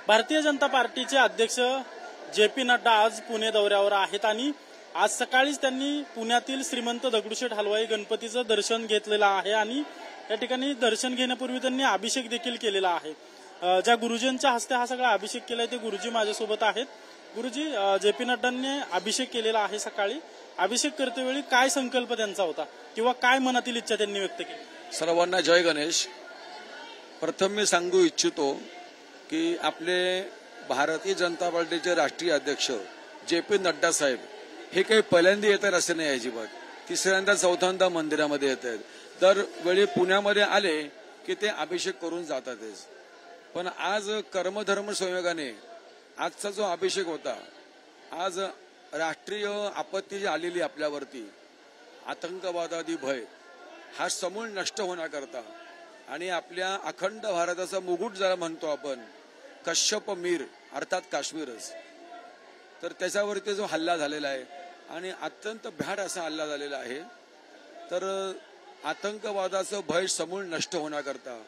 भारतीय जनता पार्टीचे अध्यक्ष जे.पी. नड्डा आज पुणे दौऱ्यावर आहेत आणि आज सकाळीच त्यांनी पुण्यातील श्रीमंत दगडूशेठ हलवाई गणपतीचं दर्शन घेतलेलं आहे आणि या ठिकाणी दर्शन घेण्यापूर्वी त्यांनी अभिषेक देखील केलेला आहे। ज्या गुरुजींच्या हस्ते हा सगळा अभिषेक केलाय ते गुरुजी माझ्यासोबत आहेत। गुरुजी, जे.पी. नड्डांनी अभिषेक केलेला आहे सकाळी, अभिषेक करतेवेळी काय संकल्प त्यांचा होता किंवा काय मनातील इच्छा त्यांनी व्यक्त केली? सर्वांना जय गणेश। प्रथम मी सांगू इच्छितो की आपले भारतीय जनता पार्टीचे राष्ट्रीय अध्यक्ष जे.पी. नड्डा साहेब हे काही पहिल्यांदा येतात असे नाही, अजिबात तिसऱ्यांदा चौथ्यांदा मंदिरामध्ये येत आहेत। दरवेळी पुण्यामध्ये आले की ते अभिषेक करून जातातच, पण आज कर्मधर्म संयोगाने आजचा जो अभिषेक होता, आज राष्ट्रीय आपत्ती जी आलेली आपल्यावरती, आतंकवादादी भय हा समूळ नष्ट होण्याकरता आणि आपल्या अखंड भारताचा मुकुट ज्याला म्हणतो आपण, कश्यप मीर अर्थात काश्मीरच, तर त्याच्यावरती जो हल्ला झालेला आहे आणि अत्यंत भ्याड असा हल्ला झालेला आहे, तर आतंकवादाचं भय समूळ नष्ट होण्याकरता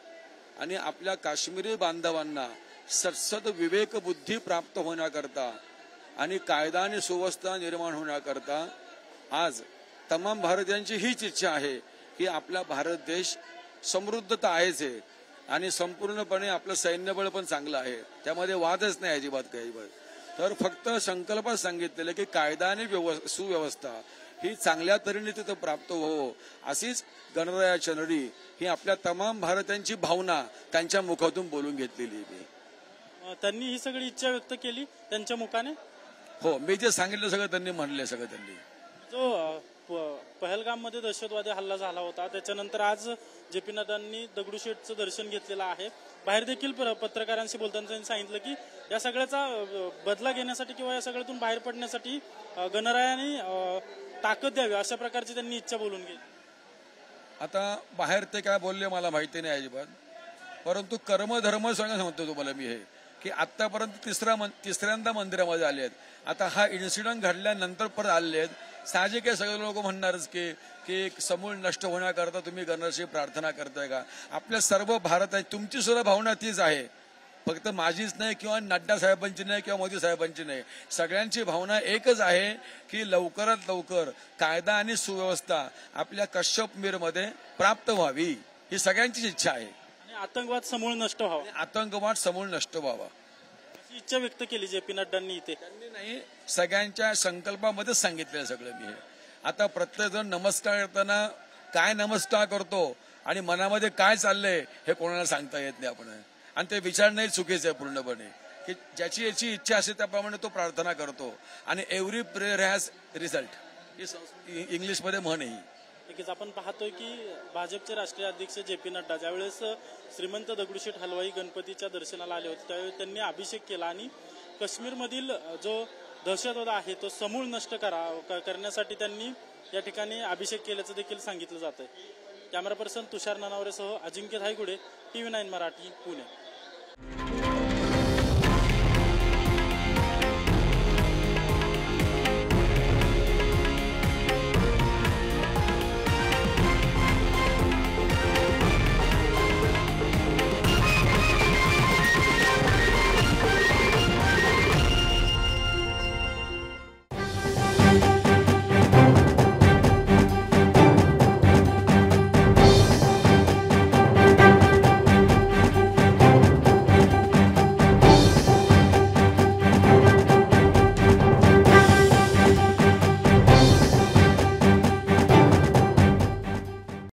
आणि आपल्या काश्मीरी बांधवांना सत्सद विवेक बुद्धी प्राप्त होण्याकरता आणि कायदा आणि सुव्यवस्था निर्माण होण्याकरता आज तमाम भारतीयांची हीच इच्छा आहे की आपला भारत देश समृद्ध तर आहेच आहे आणि संपूर्णपणे आपलं सैन्यबळ पण चांगलं आहे, त्यामध्ये वादच नाही अजिबात काही बात। तर फक्त संकल्प सांगितलेलं की कायदा आणि सुव्यवस्था ही चांगल्या तऱ्हेने तिथं प्राप्त हो, अशीच गणरायाच्या नडी ही आपल्या तमाम भारतीयांची भावना त्यांच्या मुखातून बोलून घेतलेली आहे। त्यांनी ही सगळी इच्छा व्यक्त केली त्यांच्या मुखाने? हो, मी जे सांगितलं सगळं त्यांनी म्हणले, सगळं त्यांनी। जो पहलगाम मध्ये दहशतवादी हल्ला झाला होता त्याच्यानंतर आज जे.पी. नड्डांनी दगडूशेठचं दर्शन घेतलेलं आहे। बाहेर देखील पत्रकारांशी बोलताना त्यांनी सांगितलं की या सगळ्याचा बदला घेण्यासाठी किंवा या सगळ्यातून बाहेर पडण्यासाठी गणरायाने ताकद द्यावी अशा प्रकारची त्यांनी इच्छा बोलून गेली। आता बाहेर ते काय बोलले मला माहिती नाही अजिबात, परंतु कर्मधर्म सांगतो तुम्हाला मी हे की आतापर्यंत तिसऱ्यांदा मंदिरामध्ये आले आहेत। आता हा इन्सिडेंट घडल्यानंतर परत आले आहेत, साहजिक आहे सगळे लोक म्हणणारच की समूळ नष्ट होण्याकरता तुम्ही गणरायाची प्रार्थना करताय का? आपल्या सर्व भारत आहे, तुमची सुद्धा भावना तीच आहे, फक्त माझीच नाही किंवा नड्डा साहेबांची नाही किंवा मोदी साहेबांची नाही, सगळ्यांची भावना एकच आहे की लवकरात लवकर कायदा आणि सुव्यवस्था आपल्या कश्यप मीरमध्ये प्राप्त व्हावी, ही सगळ्यांचीच इच्छा आहे आणि आतंकवाद समूळ नष्ट व्हावा, आतंकवाद समूळ नष्ट व्हावा अशी इच्छा व्यक्त केली जे.पी. नड्डांनी इथे। त्यांनी नाही, सगळ्यांच्या संकल्पामध्येच सांगितलं सगळं मी हे। आता प्रत्येक जण नमस्कार करताना काय नमस्कार करतो आणि मनामध्ये काय चाललंय हे कोणाला सांगता येत नाही आपण, आणि ते विचार नाही चुकीचं आहे पूर्णपणे, की ज्याची याची इच्छा असते त्याप्रमाणे तो प्रार्थना करतो आणि एव्हरी प्रेयर हॅज रिझल्ट, ही इंग्लिशमध्ये म्हण आहे। नक्कीच आपण पाहतोय की भाजपचे राष्ट्रीय अध्यक्ष जे.पी. नड्डा ज्यावेळेस श्रीमंत दगडूशेठ हलवाई गणपतीच्या दर्शनाला आले होते त्यावेळी त्यांनी अभिषेक केला आणि काश्मीरमधील जो दहशतवाद आहे तो समूळ नष्ट करण्यासाठी त्यांनी या ठिकाणी अभिषेक केल्याचं देखील सांगितलं जात आहे। कॅमेरा पर्सन तुषार ननावरेसह अजिंक्य धायगुडे, TV9 मराठी, पुणे।